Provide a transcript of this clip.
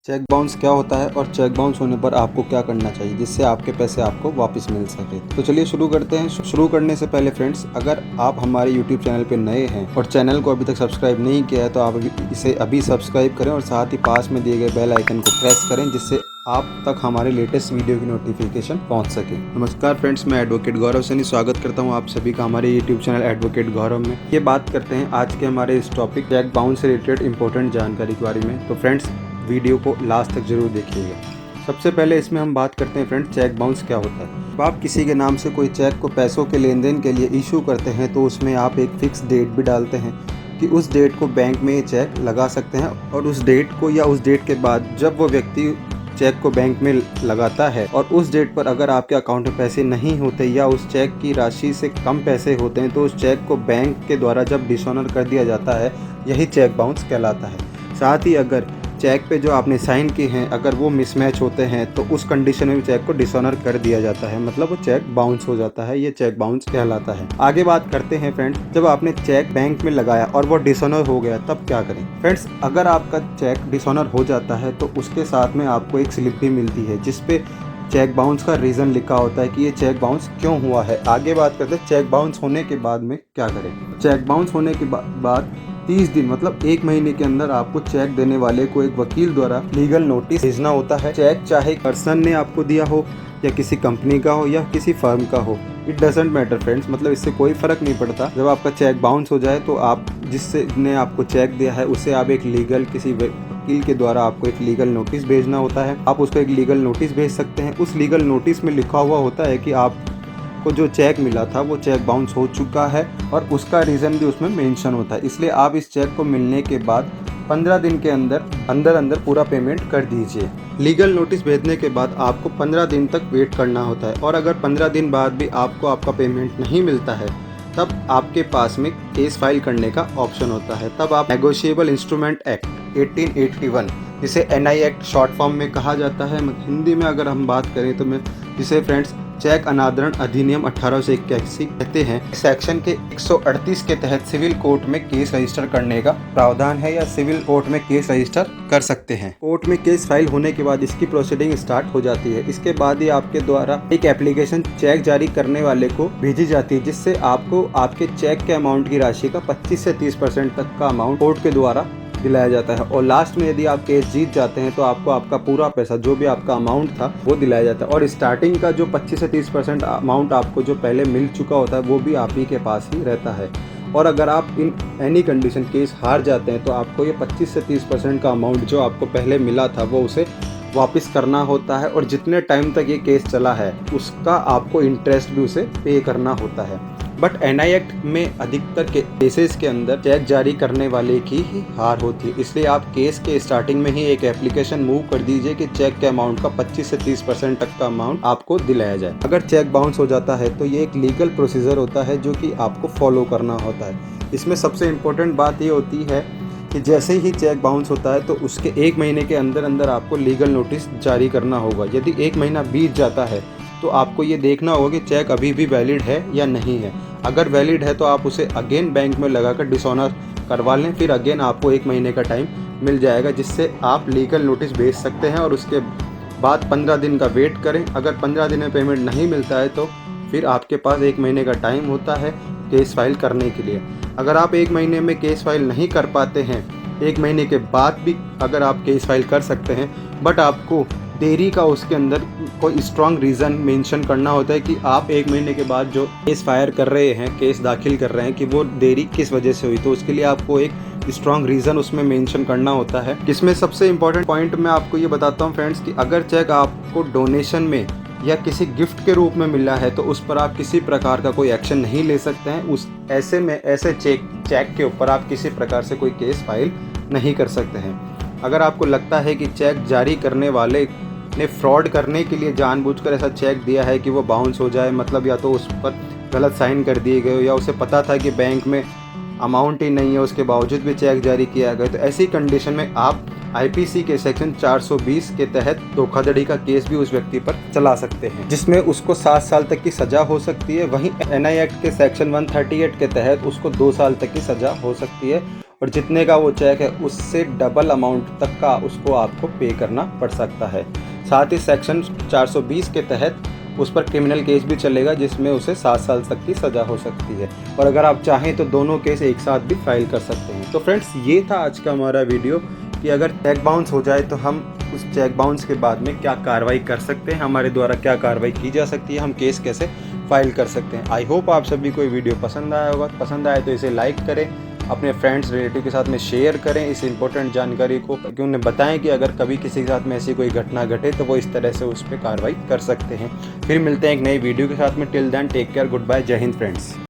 Cheque bounce क्या होता है और चेक बाउंस होने पर आपको क्या करना चाहिए जिससे आपके पैसे आपको वापस मिल सके। तो चलिए शुरू करते हैं। शुरू करने से पहले फ्रेंड्स, अगर आप हमारे YouTube चैनल पे नए हैं और चैनल को अभी तक सब्सक्राइब नहीं किया है तो आप इसे अभी सब्सक्राइब करें और साथ ही पास में दिए गए बेल आइकन को प्रेस करें जिससे आप तक हमारे लेटेस्ट वीडियो की नोटिफिकेशन पहुंच सके। नमस्कार फ्रेंड्स, मैं एडवोकेट गौरव सैनी स्वागत करता हूं आप सभी का हमारे YouTube चैनल एडवोकेट गौरव में। ये बात करते हैं आज के हमारे इस टॉपिक चेक बाउंस से रिलेटेड इंपॉर्टेंट जानकारी के बारे में। तो फ्रेंड्स, वीडियो को लास्ट तक जरूर देखिएगा। सबसे पहले इसमें हम बात करते हैं फ्रेंड्स, चेक बाउंस क्या होता है। जब आप किसी के नाम से कोई चेक को पैसों के लेन देन के लिए इशू करते हैं तो उसमें आप एक फिक्स डेट भी डालते हैं कि उस डेट को बैंक में ये चेक लगा सकते हैं और उस डेट को या उस डेट के बाद जब वो व्यक्ति चेक को बैंक में लगाता है और उस डेट पर अगर आपके अकाउंट में पैसे नहीं होते या उस चेक की राशि से कम पैसे होते हैं तो उस चेक को बैंक के द्वारा जब डिसऑनर कर दिया जाता है, यही चेक बाउंस कहलाता है। साथ ही अगर चेक पे जो आपने साइन किए हैं अगर वो मिसमैच होते हैं तो उस कंडीशन में भी चेक को डिसऑनर कर दिया जाता है, मतलब वो चेक बाउंस हो जाता है। ये चेक बाउंस कहलाता है। आगे बात करते हैं फ्रेंड्स, जब आपने चेक बैंक में लगाया और वो डिसऑनर हो गया तब क्या करें। फ्रेंड्स, अगर आपका चेक डिसऑनर हो जाता है तो उसके साथ में आपको एक स्लिप भी मिलती है जिसपे चेक बाउंस का रीज़न लिखा होता है कि ये चेक बाउंस क्यों हुआ है। आगे बात करते हैं चेक बाउंस होने के बाद में क्या करें। चेक बाउंस होने के बाद 30 दिन मतलब 1 महीने के अंदर आपको चेक देने वाले को एक वकील द्वारा लीगल नोटिस भेजना होता है। चेक चाहे पर्सन ने आपको दिया हो या किसी कंपनी का हो या किसी फर्म का हो, इट डजेंट मैटर फ्रेंड्स, मतलब इससे कोई फर्क नहीं पड़ता। जब आपका चेक बाउंस हो जाए तो आप जिसने आपको चेक दिया है उसे आप एक लीगल किसी वकील के द्वारा आपको एक लीगल नोटिस भेजना होता है। आप उसको एक लीगल नोटिस भेज सकते हैं। उस लीगल नोटिस में लिखा हुआ होता है कि आप को जो चेक मिला था वो चेक बाउंस हो चुका है और उसका रीज़न भी उसमें मेंशन होता है। इसलिए आप इस चेक को मिलने के बाद 15 दिन के अंदर पूरा पेमेंट कर दीजिए। लीगल नोटिस भेजने के बाद आपको 15 दिन तक वेट करना होता है और अगर 15 दिन बाद भी आपको आपका पेमेंट नहीं मिलता है तब आपके पास में केस फाइल करने का ऑप्शन होता है। तब आप नेगोशिएबल इंस्ट्रूमेंट एक्ट 1881 जिसे NI एक्ट शॉर्ट फॉर्म में कहा जाता है, हिंदी में अगर हम बात करें तो मैं जिसे फ्रेंड्स चेक अनादरण अधिनियम 1881 कहते हैं, सेक्शन के 138 के तहत सिविल कोर्ट में केस रजिस्टर करने का प्रावधान है या सिविल कोर्ट में केस रजिस्टर कर सकते हैं। कोर्ट में केस फाइल होने के बाद इसकी प्रोसीडिंग स्टार्ट हो जाती है। इसके बाद ही आपके द्वारा एक एप्लीकेशन चेक जारी करने वाले को भेजी जाती है जिससे आपको आपके चेक के अमाउंट की राशि का 25 से 30% तक का अमाउंट कोर्ट के द्वारा दिलाया जाता है और लास्ट में यदि आप केस जीत जाते हैं तो आपको आपका पूरा पैसा जो भी आपका अमाउंट था वो दिलाया जाता है और स्टार्टिंग का जो 25 से 30% अमाउंट आपको जो पहले मिल चुका होता है वो भी आप ही के पास ही रहता है। और अगर आप इन एनी कंडीशन केस हार जाते हैं तो आपको ये 25 से 30% का अमाउंट जो आपको पहले मिला था वो उसे वापस करना होता है और जितने टाइम तक ये केस चला है उसका आपको इंटरेस्ट भी उसे पे करना होता है। बट NI एक्ट में अधिकतर केसेस के अंदर चेक जारी करने वाले की ही हार होती है, इसलिए आप केस के स्टार्टिंग में ही एक एप्लीकेशन मूव कर दीजिए कि चेक के अमाउंट का 25 से 30% तक का अमाउंट आपको दिलाया जाए। अगर चेक बाउंस हो जाता है तो ये एक लीगल प्रोसीजर होता है जो कि आपको फॉलो करना होता है। इसमें सबसे इम्पोर्टेंट बात ये होती है कि जैसे ही चेक बाउंस होता है तो उसके 1 महीने के अंदर आपको लीगल नोटिस जारी करना होगा। यदि 1 महीना बीत जाता है तो आपको ये देखना होगा कि चेक अभी भी वैलिड है या नहीं है। अगर वैलिड है तो आप उसे अगेन बैंक में लगाकर डिसऑनर करवा लें, फिर अगेन आपको 1 महीने का टाइम मिल जाएगा जिससे आप लीगल नोटिस भेज सकते हैं और उसके बाद 15 दिन का वेट करें। अगर 15 दिन में पेमेंट नहीं मिलता है तो फिर आपके पास 1 महीने का टाइम होता है केस फाइल करने के लिए। अगर आप 1 महीने में केस फाइल नहीं कर पाते हैं, 1 महीने के बाद भी अगर आप केस फाइल कर सकते हैं बट आपको देरी का उसके अंदर कोई स्ट्रॉन्ग रीज़न मेंशन करना होता है कि आप 1 महीने के बाद जो केस फायर कर रहे हैं, केस दाखिल कर रहे हैं कि वो देरी किस वजह से हुई, तो उसके लिए आपको एक स्ट्रॉन्ग रीज़न उसमें मेंशन करना होता है। इसमें सबसे इम्पोर्टेंट पॉइंट मैं आपको ये बताता हूँ फ्रेंड्स कि अगर चेक आपको डोनेशन में या किसी गिफ्ट के रूप में मिला है तो उस पर आप किसी प्रकार का कोई एक्शन नहीं ले सकते हैं। ऐसे चेक के ऊपर आप किसी प्रकार से कोई केस फाइल नहीं कर सकते हैं। अगर आपको लगता है कि चेक जारी करने वाले ने फ्रॉड करने के लिए जानबूझकर ऐसा चेक दिया है कि वो बाउंस हो जाए, मतलब या तो उस पर गलत साइन कर दिए गए या उसे पता था कि बैंक में अमाउंट ही नहीं है उसके बावजूद भी चेक जारी किया गया, तो ऐसी कंडीशन में आप IPC के सेक्शन 420 के तहत धोखाधड़ी का केस भी उस व्यक्ति पर चला सकते हैं जिसमें उसको 7 साल तक की सज़ा हो सकती है। वहीं NI एक्ट के सेक्शन 138 के तहत उसको 2 साल तक की सज़ा हो सकती है और जितने का वो चेक है उससे डबल अमाउंट तक का उसको आपको पे करना पड़ सकता है। साथ ही सेक्शन 420 के तहत उस पर क्रिमिनल केस भी चलेगा, जिसमें उसे 7 साल तक की सज़ा हो सकती है। और अगर आप चाहें तो दोनों केस एक साथ भी फाइल कर सकते हैं। तो फ्रेंड्स, ये था आज का हमारा वीडियो कि अगर चेक बाउंस हो जाए तो हम उस चेक बाउंस के बाद में क्या कार्रवाई कर सकते हैं, हमारे द्वारा क्या कार्रवाई की जा सकती है, हम केस कैसे फाइल कर सकते हैं। आई होप आप सभी को ये वीडियो पसंद आया होगा। पसंद आए तो इसे लाइक करें, अपने फ्रेंड्स रिलेटिव के साथ में शेयर करें इस इंपॉर्टेंट जानकारी को, क्योंकि उन्हें बताएं कि अगर कभी किसी के साथ में ऐसी कोई घटना घटे तो वो इस तरह से उस पर कार्रवाई कर सकते हैं। फिर मिलते हैं एक नई वीडियो के साथ में। Till then take care, goodbye, जय हिंद फ्रेंड्स।